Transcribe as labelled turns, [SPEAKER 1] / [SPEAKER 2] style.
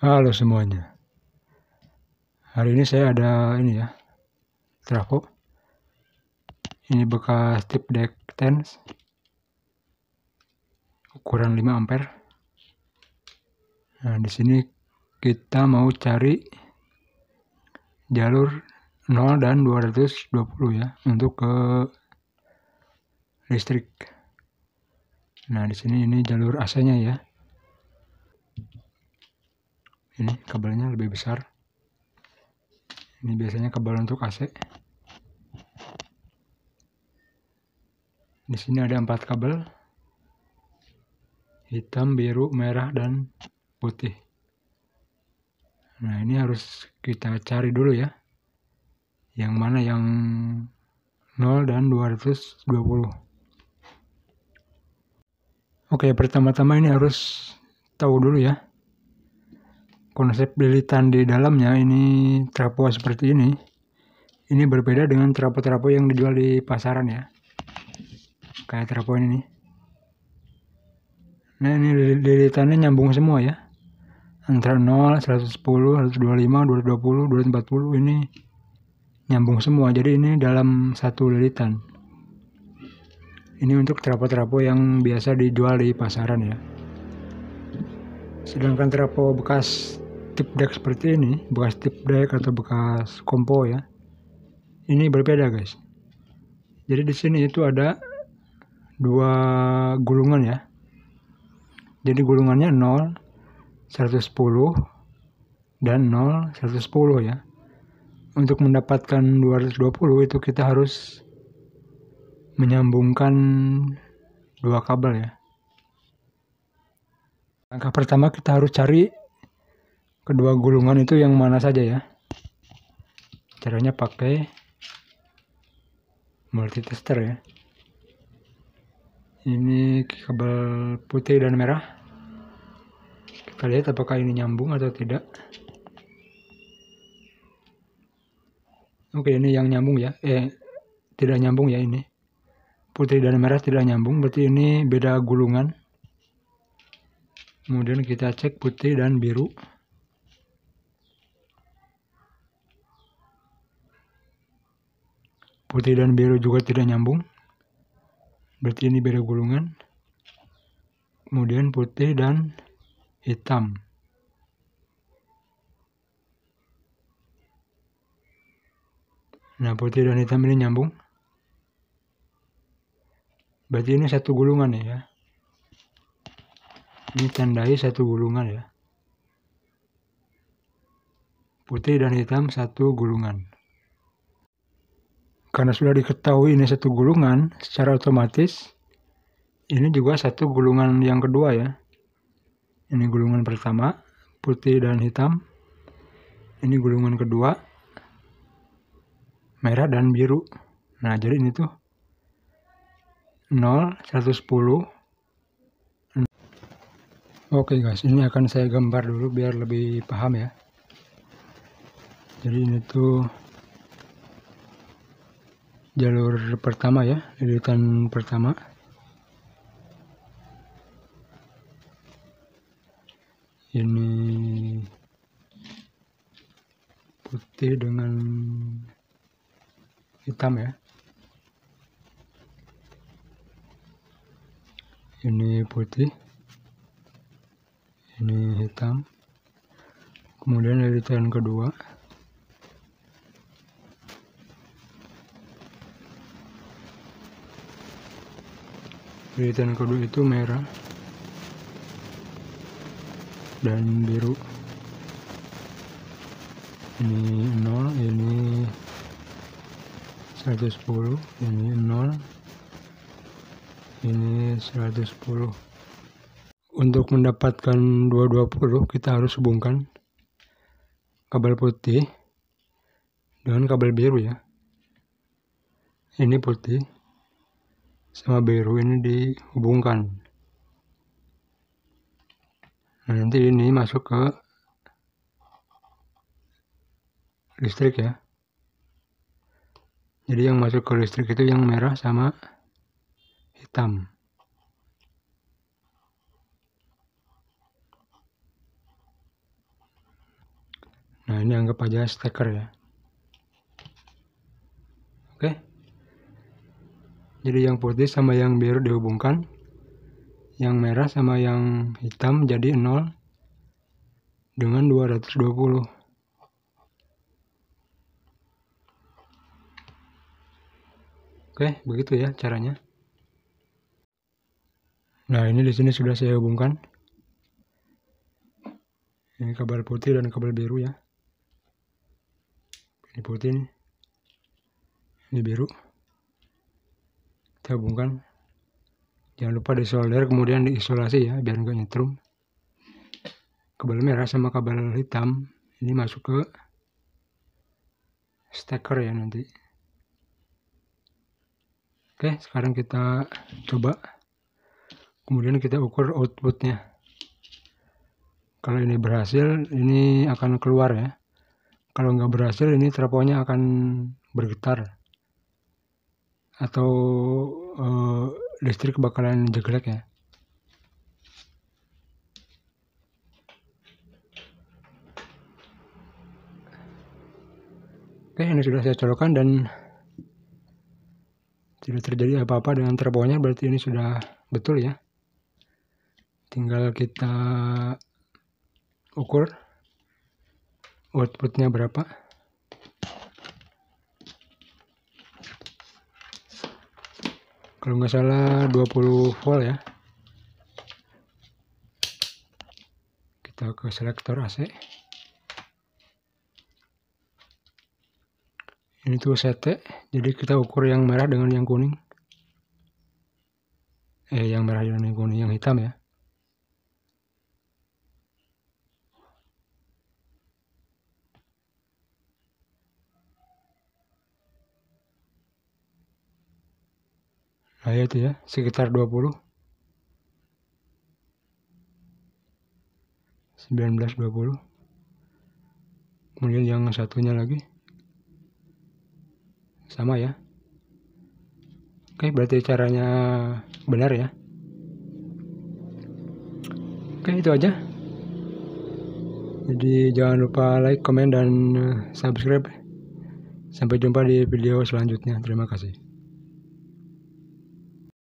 [SPEAKER 1] Halo semuanya. Hari ini saya ada trafo. Ini bekas tip deck TENS ukuran 5 ampere. Nah, di sini kita mau cari jalur 0 dan 220 ya untuk ke listrik. Nah, di sini ini jalur AC-nya ya. Ini kabelnya lebih besar. Ini biasanya kabel untuk AC. Di sini ada 4 kabel. Hitam, biru, merah, dan putih. Nah, ini harus kita cari dulu ya. Yang mana yang 0 dan 220. Oke, pertama-tama ini harus tahu dulu ya. Konsep lilitan di dalamnya ini trafo seperti ini. Ini berbeda dengan trafo-trafo yang dijual di pasaran ya. Kayak trafo ini nih. Nah, ini lilitannya nyambung semua ya. Antara 0, 110, 125, 220, 240 ini nyambung semua. Jadi ini dalam satu lilitan. Ini untuk trafo-trafo yang biasa dijual di pasaran ya. Sedangkan trafo bekas tip deck seperti ini, bekas tip deck atau bekas kompo ya. Ini berbeda guys. Jadi di sini itu ada 2 gulungan ya. Jadi gulungannya 0, 110 dan 0, 110 ya. Untuk mendapatkan 220 itu kita harus menyambungkan 2 kabel ya. Langkah pertama kita harus cari kedua gulungan itu yang mana saja ya. Caranya pakai multitester ya. Ini kabel putih dan merah. Kita lihat apakah ini nyambung atau tidak. Oke, ini yang nyambung ya. Tidak nyambung ya ini. Putih dan merah tidak nyambung, berarti ini beda gulungan. Kemudian kita cek putih dan biru. Putih dan biru juga tidak nyambung. Berarti ini beda gulungan. Kemudian putih dan hitam. Nah, putih dan hitam ini nyambung. Berarti ini satu gulungan ya. Ini tandai satu gulungan ya. Putih dan hitam satu gulungan. Karena sudah diketahui ini satu gulungan, secara otomatis ini juga satu gulungan yang kedua ya. Ini gulungan pertama, putih dan hitam. Ini gulungan kedua, merah dan biru. Nah, jadi ini tuh 0, 110. Oke guys, ini akan saya gambar dulu biar lebih paham ya. Jadi ini tuh jalur pertama ya, lilitan pertama. Ini putih dengan hitam ya. Ini putih, ini hitam. Kemudian lilitan kedua. Lilitan kedua itu merah dan biru. Ini 0, ini 110, ini 0, ini 110. Untuk mendapatkan 220 kita harus hubungkan kabel putih dengan kabel biru ya. Ini putih sama biru ini dihubungkan. Nah, nanti ini masuk ke listrik ya. Jadi yang masuk ke listrik itu yang merah sama hitam. Nah, ini anggap aja steker ya. Oke. Jadi yang putih sama yang biru dihubungkan. Yang merah sama yang hitam jadi 0 dengan 220. Oke, begitu ya caranya. Nah, ini di sini sudah saya hubungkan. Ini kabel putih dan kabel biru ya. Ini putih nih. Ini biru. Kita hubungkan. Jangan lupa disolder kemudian diisolasi ya biar enggak nyetrum. Kabel merah sama kabel hitam ini masuk ke steker ya nanti. Oke, sekarang kita coba. Kemudian kita ukur outputnya. Kalau ini berhasil, ini akan keluar ya. Kalau nggak berhasil, ini trafonya akan bergetar. Atau listrik bakalan jeglek ya. Oke, ini sudah saya colokkan dan tidak terjadi apa-apa dengan trafonya, berarti ini sudah betul ya. Tinggal kita ukur outputnya berapa. Kalau nggak salah 20 volt ya. Kita ke selektor AC. Ini tuh CT, jadi kita ukur yang merah dengan yang kuning. Yang merah dengan yang kuning, yang hitam ya. Nah itu ya, sekitar 20. 19-20. Kemudian yang satunya lagi. Sama ya. Oke, berarti caranya benar ya. Oke, itu aja. Jadi jangan lupa like, komen, dan subscribe. Sampai jumpa di video selanjutnya. Terima kasih.